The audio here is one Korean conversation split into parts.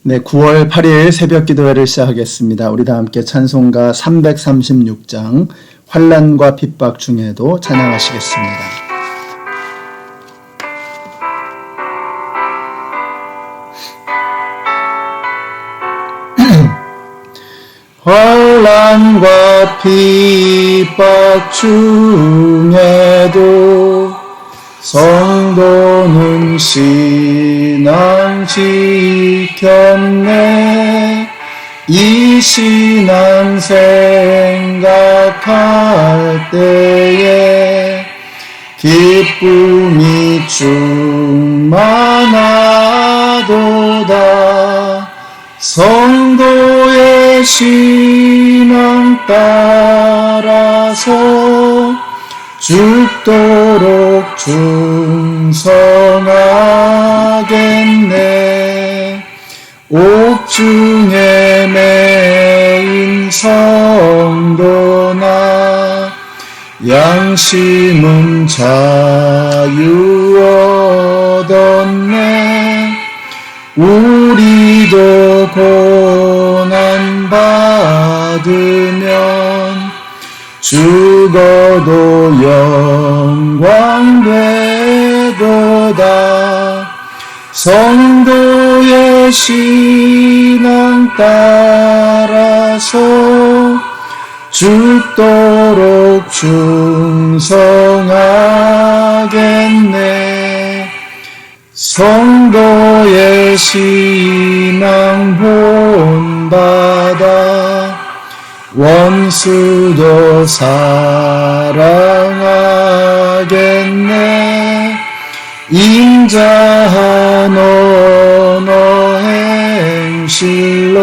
네, 9월 8일 새벽 기도회를 시작하겠습니다. 우리 다 함께 찬송가 336장 환난과 핍박 중에도 찬양하시겠습니다. 환난과 핍박 중에도 성도는 신앙 지켰네. 이 신앙 생각할 때에 기쁨이 충만하도다. 성도의 신앙 따라서 죽도록 충성하겠네. 옥중에 매인 성도나 양심은 자유 얻었네. 우리도 고난 받으면 죽어도 영광 되도다. 성도의 신앙 따라서 죽도록 충성하겠네. 성도의 신앙 본받아 원수도 사랑하겠네. 인자한 언어 행실로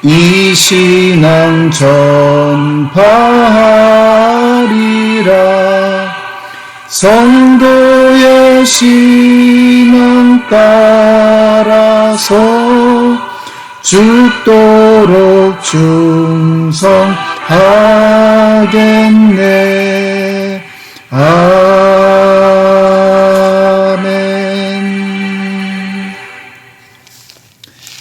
이 신앙 전파하리라. 성도의 신앙 따라서 죽도록 충성하겠네. 아멘.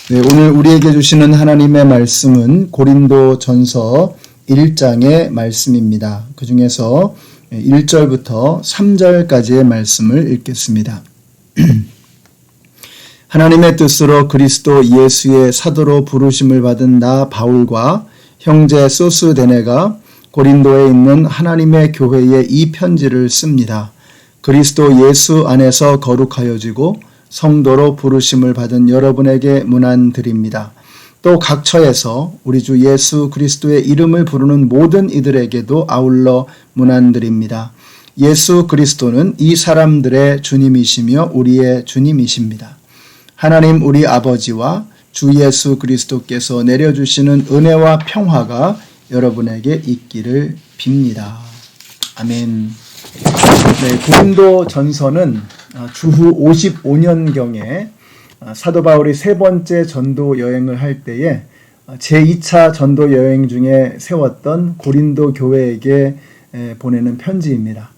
네, 오늘 우리에게 주시는 하나님의 말씀은 고린도 전서 1장의 말씀입니다. 그 중에서 1절부터 3절까지의 말씀을 읽겠습니다. 하나님의 뜻으로 그리스도 예수의 사도로 부르심을 받은 나 바울과 형제 소스데네가 고린도에 있는 하나님의 교회에 이 편지를 씁니다. 그리스도 예수 안에서 거룩하여지고 성도로 부르심을 받은 여러분에게 문안드립니다. 또 각처에서 우리 주 예수 그리스도의 이름을 부르는 모든 이들에게도 아울러 문안드립니다. 예수 그리스도는 이 사람들의 주님이시며 우리의 주님이십니다. 하나님 우리 아버지와 주 예수 그리스도께서 내려주시는 은혜와 평화가 여러분에게 있기를 빕니다. 아멘. 네, 고린도 전서는 주후 55년경에 사도 바울이 세 번째 전도 여행을 할 때에 제2차 전도 여행 중에 세웠던 고린도 교회에게 보내는 편지입니다.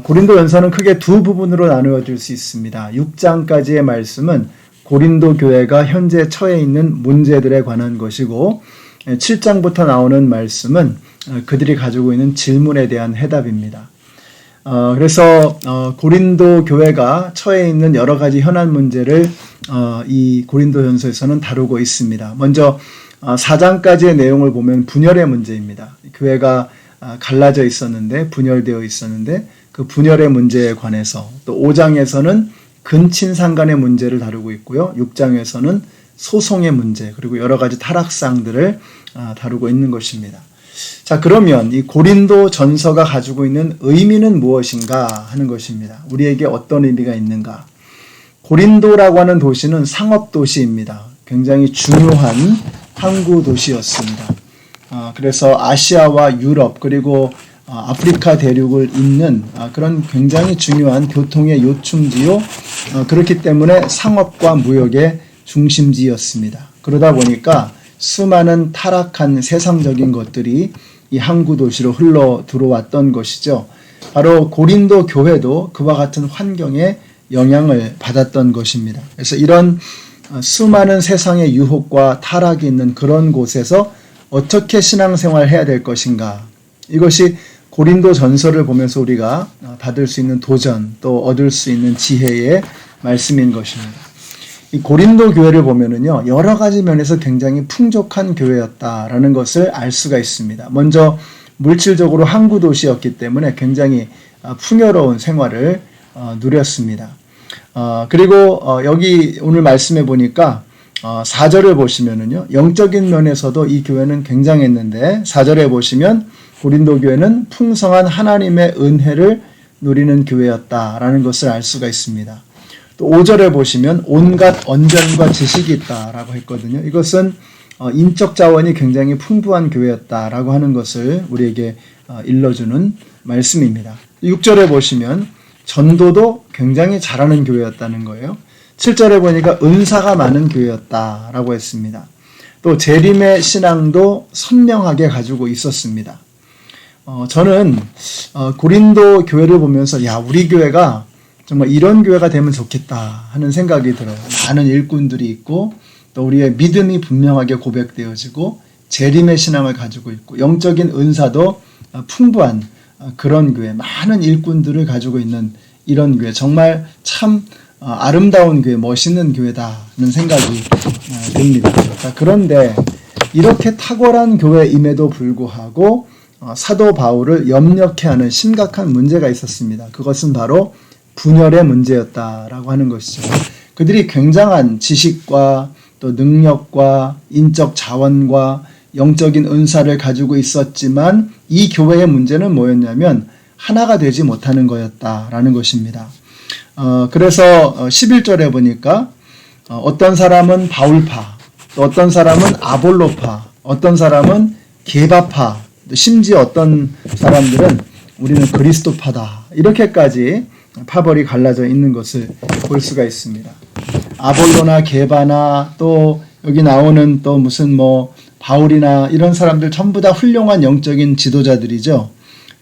고린도 연서는 크게 두 부분으로 나누어질 수 있습니다. 6장까지의 말씀은 고린도 교회가 현재 처해 있는 문제들에 관한 것이고 7장부터 나오는 말씀은 그들이 가지고 있는 질문에 대한 해답입니다. 그래서 고린도 교회가 처해 있는 여러 가지 현안 문제를 이 고린도 연서에서는 다루고 있습니다. 먼저 4장까지의 내용을 보면 분열의 문제입니다. 교회가 갈라져 있었는데 분열되어 있었는데 그 분열의 문제에 관해서 또 5장에서는 근친상 간의 문제를 다루고 있고요. 6장에서는 소송의 문제 그리고 여러 가지 타락상들을 다루고 있는 것입니다. 자, 그러면 이 고린도 전서가 가지고 있는 의미는 무엇인가 하는 것입니다. 우리에게 어떤 의미가 있는가? 고린도라고 하는 도시는 상업도시입니다. 굉장히 중요한 항구 도시였습니다. 그래서 아시아와 유럽 그리고 아프리카 대륙을 잇는 그런 굉장히 중요한 교통의 요충지요. 그렇기 때문에 상업과 무역의 중심지였습니다. 그러다 보니까 수많은 타락한 세상적인 것들이 이 항구 도시로 흘러 들어왔던 것이죠. 바로 고린도 교회도 그와 같은 환경에 영향을 받았던 것입니다. 그래서 이런 수많은 세상의 유혹과 타락이 있는 그런 곳에서 어떻게 신앙생활을 해야 될 것인가. 이것이 고린도 전서를 보면서 우리가 받을 수 있는 도전, 또 얻을 수 있는 지혜의 말씀인 것입니다. 이 고린도 교회를 보면은요, 여러 가지 면에서 굉장히 풍족한 교회였다라는 것을 알 수가 있습니다. 먼저 물질적으로 항구 도시였기 때문에 굉장히 풍요로운 생활을 누렸습니다. 그리고 여기 오늘 말씀해 보니까 4절을 보시면은요, 영적인 면에서도 이 교회는 굉장했는데 4절에 보시면 고린도 교회는 풍성한 하나님의 은혜를 누리는 교회였다라는 것을 알 수가 있습니다. 또 5절에 보시면 온갖 언변과 지식이 있다라고 했거든요. 이것은 인적 자원이 굉장히 풍부한 교회였다라고 하는 것을 우리에게 일러주는 말씀입니다. 6절에 보시면 전도도 굉장히 잘하는 교회였다는 거예요. 7절에 보니까 은사가 많은 교회였다라고 했습니다. 또 재림의 신앙도 선명하게 가지고 있었습니다. 저는 고린도 교회를 보면서 우리 교회가 정말 이런 교회가 되면 좋겠다 하는 생각이 들어요. 많은 일꾼들이 있고 또 우리의 믿음이 분명하게 고백되어지고 재림의 신앙을 가지고 있고 영적인 은사도 풍부한 그런 교회, 많은 일꾼들을 가지고 있는 이런 교회, 정말 참 아름다운 교회, 멋있는 교회다는 생각이 듭니다. 그런데 이렇게 탁월한 교회임에도 불구하고 사도 바울을 염려케 하는 심각한 문제가 있었습니다. 그것은 바로 분열의 문제였다라고 하는 것이죠. 그들이 굉장한 지식과 또 능력과 인적 자원과 영적인 은사를 가지고 있었지만 이 교회의 문제는 뭐였냐면 하나가 되지 못하는 거였다라는 것입니다. 그래서 11절에 보니까 어떤 사람은 바울파, 또 어떤 사람은 아볼로파, 어떤 사람은 게바파, 심지어 어떤 사람들은 우리는 그리스도파다, 이렇게까지 파벌이 갈라져 있는 것을 볼 수가 있습니다. 아볼로나 게바나 또 여기 나오는 또 무슨 바울이나 이런 사람들 전부 다 훌륭한 영적인 지도자들이죠.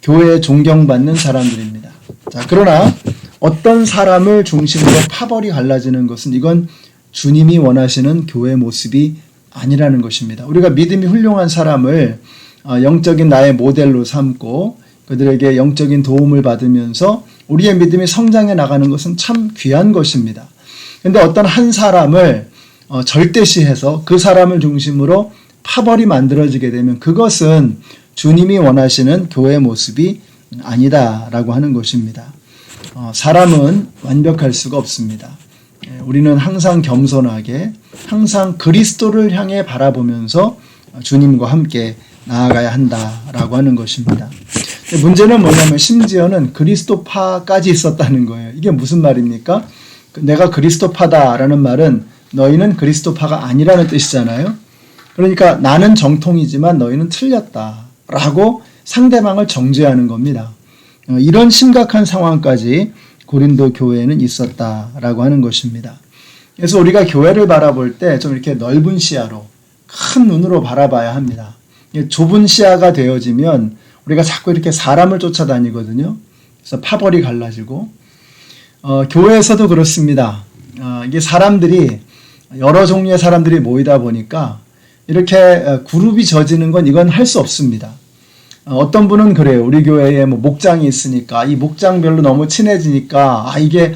교회에 존경받는 사람들입니다. 자, 그러나 어떤 사람을 중심으로 파벌이 갈라지는 것은 이건 주님이 원하시는 교회 모습이 아니라는 것입니다. 우리가 믿음이 훌륭한 사람을 영적인 나의 모델로 삼고 그들에게 영적인 도움을 받으면서 우리의 믿음이 성장해 나가는 것은 참 귀한 것입니다. 그런데 어떤 한 사람을 절대시해서 그 사람을 중심으로 파벌이 만들어지게 되면 그것은 주님이 원하시는 교회 모습이 아니다라고 하는 것입니다. 사람은 완벽할 수가 없습니다. 우리는 항상 겸손하게 항상 그리스도를 향해 바라보면서 주님과 함께 나아가야 한다라고 하는 것입니다. 문제는 뭐냐면 심지어는 그리스도파까지 있었다는 거예요. 이게 무슨 말입니까? 내가 그리스도파다라는 말은 너희는 그리스도파가 아니라는 뜻이잖아요. 그러니까 나는 정통이지만 너희는 틀렸다라고 상대방을 정죄하는 겁니다. 이런 심각한 상황까지 고린도 교회에는 있었다라고 하는 것입니다. 그래서 우리가 교회를 바라볼 때 좀 이렇게 넓은 시야로 큰 눈으로 바라봐야 합니다. 좁은 시야가 되어지면 우리가 자꾸 이렇게 사람을 쫓아다니거든요. 그래서 파벌이 갈라지고 교회에서도 그렇습니다. 이게 사람들이 여러 종류의 사람들이 모이다 보니까 이렇게 그룹이 져지는 건 이건 할 수 없습니다. 어떤 분은 그래요. 우리 교회에 목장이 있으니까 이 목장별로 너무 친해지니까 이게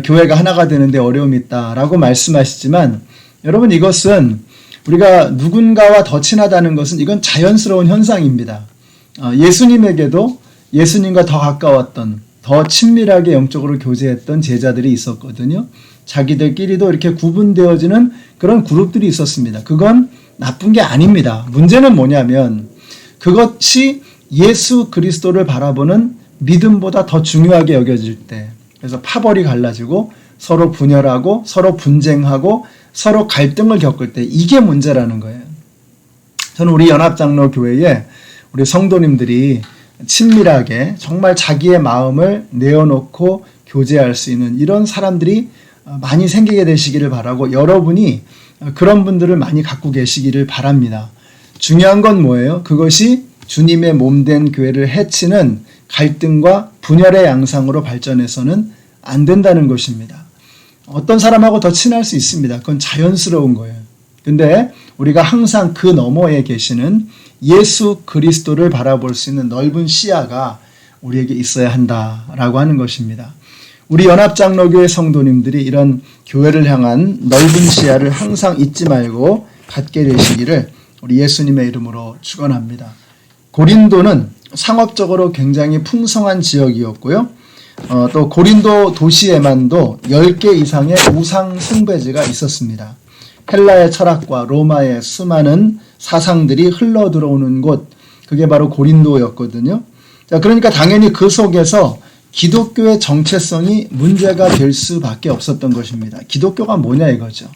교회가 하나가 되는데 어려움이 있다라고 말씀하시지만 여러분 이것은 우리가 누군가와 더 친하다는 것은 이건 자연스러운 현상입니다. 예수님에게도 예수님과 더 가까웠던 더 친밀하게 영적으로 교제했던 제자들이 있었거든요. 자기들끼리도 이렇게 구분되어지는 그런 그룹들이 있었습니다. 그건 나쁜 게 아닙니다. 문제는 뭐냐면 그것이 예수 그리스도를 바라보는 믿음보다 더 중요하게 여겨질 때, 그래서 파벌이 갈라지고 서로 분열하고 서로 분쟁하고 서로 갈등을 겪을 때 이게 문제라는 거예요. 저는 우리 연합장로교회에 우리 성도님들이 친밀하게 정말 자기의 마음을 내어놓고 교제할 수 있는 이런 사람들이 많이 생기게 되시기를 바라고 여러분이 그런 분들을 많이 갖고 계시기를 바랍니다. 중요한 건 뭐예요? 그것이 주님의 몸된 교회를 해치는 갈등과 분열의 양상으로 발전해서는 안 된다는 것입니다. 어떤 사람하고 더 친할 수 있습니다. 그건 자연스러운 거예요. 근데 우리가 항상 그 너머에 계시는 예수 그리스도를 바라볼 수 있는 넓은 시야가 우리에게 있어야 한다라고 하는 것입니다. 우리 연합장로교회 성도님들이 이런 교회를 향한 넓은 시야를 항상 잊지 말고 갖게 되시기를 우리 예수님의 이름으로 축원합니다. 고린도는 상업적으로 굉장히 풍성한 지역이었고요. 또 고린도 도시에만도 10개 이상의 우상 숭배지가 있었습니다. 헬라의 철학과 로마의 수많은 사상들이 흘러 들어오는 곳, 그게 바로 고린도였거든요. 자, 그러니까 당연히 그 속에서 기독교의 정체성이 문제가 될 수밖에 없었던 것입니다. 기독교가 뭐냐 이거죠.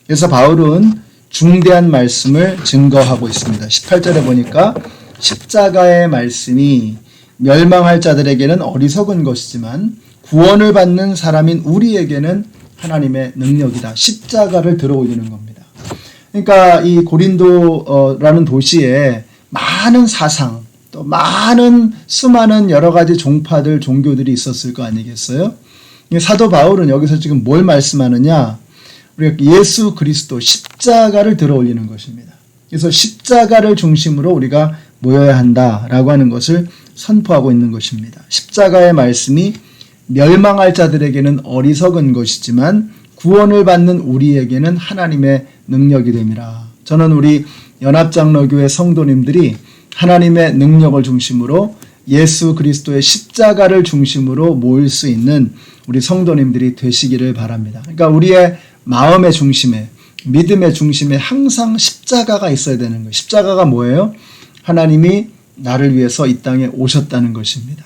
그래서 바울은 중대한 말씀을 증거하고 있습니다. 18절에 보니까 십자가의 말씀이 멸망할 자들에게는 어리석은 것이지만 구원을 받는 사람인 우리에게는 하나님의 능력이다. 십자가를 들어올리는 겁니다. 그러니까 이 고린도라는 도시에 많은 사상, 또 많은 수많은 여러 가지 종파들, 종교들이 있었을 거 아니겠어요? 사도 바울은 여기서 지금 뭘 말씀하느냐? 우리가 예수 그리스도 십자가를 들어올리는 것입니다. 그래서 십자가를 중심으로 우리가 모여야 한다라고 하는 것을 선포하고 있는 것입니다. 십자가의 말씀이 멸망할 자들에게는 어리석은 것이지만 구원을 받는 우리에게는 하나님의 능력이 됨이라. 저는 우리 연합장로교회 성도님들이 하나님의 능력을 중심으로 예수 그리스도의 십자가를 중심으로 모일 수 있는 우리 성도님들이 되시기를 바랍니다. 그러니까 우리의 마음의 중심에, 믿음의 중심에 항상 십자가가 있어야 되는 거예요. 십자가가 뭐예요? 하나님이 나를 위해서 이 땅에 오셨다는 것입니다.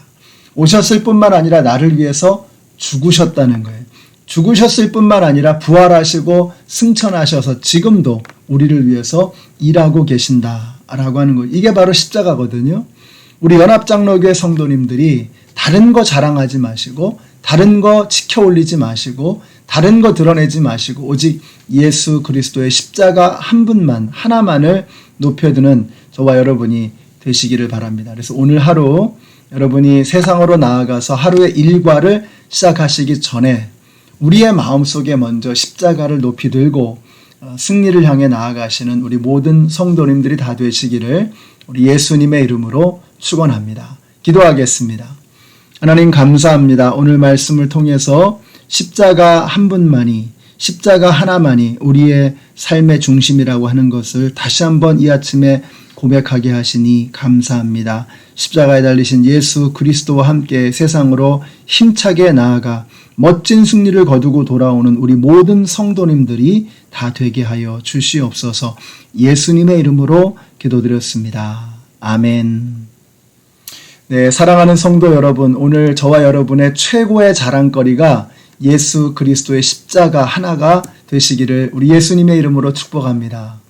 오셨을 뿐만 아니라 나를 위해서 죽으셨다는 거예요. 죽으셨을 뿐만 아니라 부활하시고 승천하셔서 지금도 우리를 위해서 일하고 계신다라고 하는 거. 이게 바로 십자가거든요. 우리 연합장로교회 성도님들이 다른 거 자랑하지 마시고 다른 거 지켜 올리지 마시고 다른 거 드러내지 마시고 오직 예수 그리스도의 십자가 한 분만, 하나만을 높여드는 저와 여러분이 되시기를 바랍니다. 그래서 오늘 하루 여러분이 세상으로 나아가서 하루의 일과를 시작하시기 전에 우리의 마음속에 먼저 십자가를 높이 들고 승리를 향해 나아가시는 우리 모든 성도님들이 다 되시기를 우리 예수님의 이름으로 축원합니다. 기도하겠습니다. 하나님 감사합니다. 오늘 말씀을 통해서 십자가 한 분만이, 십자가 하나만이 우리의 삶의 중심이라고 하는 것을 다시 한번 이 아침에 고백하게 하시니 감사합니다. 십자가에 달리신 예수 그리스도와 함께 세상으로 힘차게 나아가 멋진 승리를 거두고 돌아오는 우리 모든 성도님들이 다 되게 하여 주시옵소서. 예수님의 이름으로 기도드렸습니다. 아멘. 네, 사랑하는 성도 여러분, 오늘 저와 여러분의 최고의 자랑거리가 예수 그리스도의 십자가 하나가 되시기를 우리 예수님의 이름으로 축복합니다.